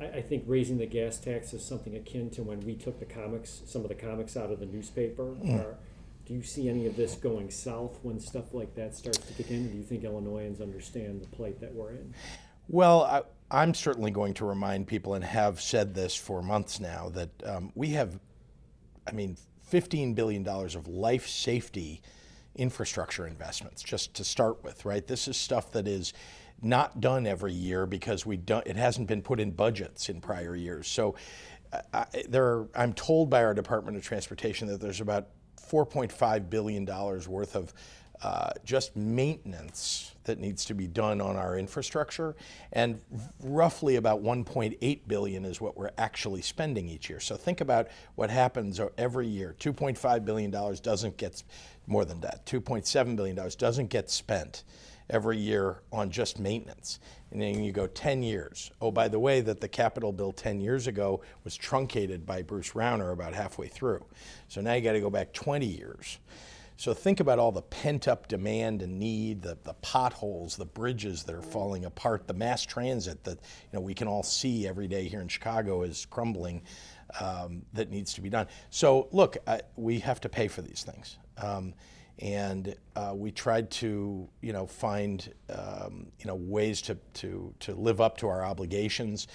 I think raising the gas tax is something akin to when we took some of the comics out of the newspaper. Do you see any of this going south when stuff like that starts to kick in? Do you think Illinoisans understand the plight that we're in? Well, I'm certainly going to remind people, and have said this for months now, that we have, $15 billion of life safety infrastructure investments, just to start with, right? This is stuff that is not done every year because it hasn't been put in budgets in prior years. So I'm told by our Department of Transportation that there's about $4.5 billion worth of just maintenance that needs to be done on our infrastructure, and roughly about 1.8 billion is what we're actually spending each year. So think about what happens every year. $2.5 billion doesn't get, more than that, $2.7 billion doesn't get spent every year on just maintenance. And then you go 10 years. Oh, by the way, that the Capitol bill 10 years ago was truncated by Bruce Rauner about halfway through. So now you got to go back 20 years. So think about all the pent-up demand and need, the potholes, the bridges that are falling apart, the mass transit that we can all see every day here in Chicago is crumbling, that needs to be done. So look, we have to pay for these things. And we tried to, find, ways to live up to our obligations,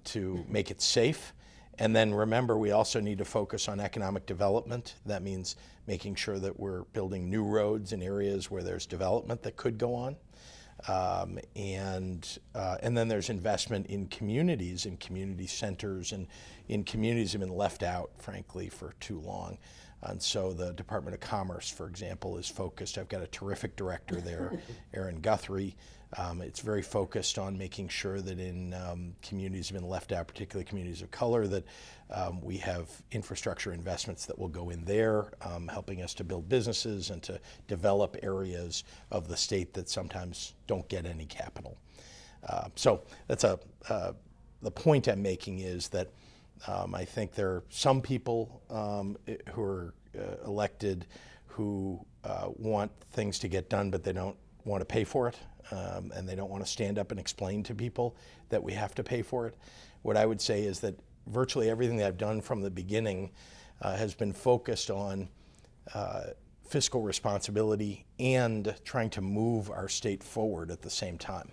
to make it safe. And then remember, we also need to focus on economic development. That means making sure that we're building new roads in areas where there's development that could go on. And then there's investment in communities, in community centers, and in communities that have been left out, frankly, for too long. And so the Department of Commerce, for example, is focused. I've got a terrific director there, Aaron Guthrie. It's very focused on making sure that in communities that have been left out, particularly communities of color, that we have infrastructure investments that will go in there, helping us to build businesses and to develop areas of the state that sometimes don't get any capital. So that's the point I'm making is that I think there are some people who are elected who want things to get done, but they don't want to pay for it, and they don't want to stand up and explain to people that we have to pay for it. What I would say is that virtually everything that I've done from the beginning has been focused on fiscal responsibility and trying to move our state forward at the same time.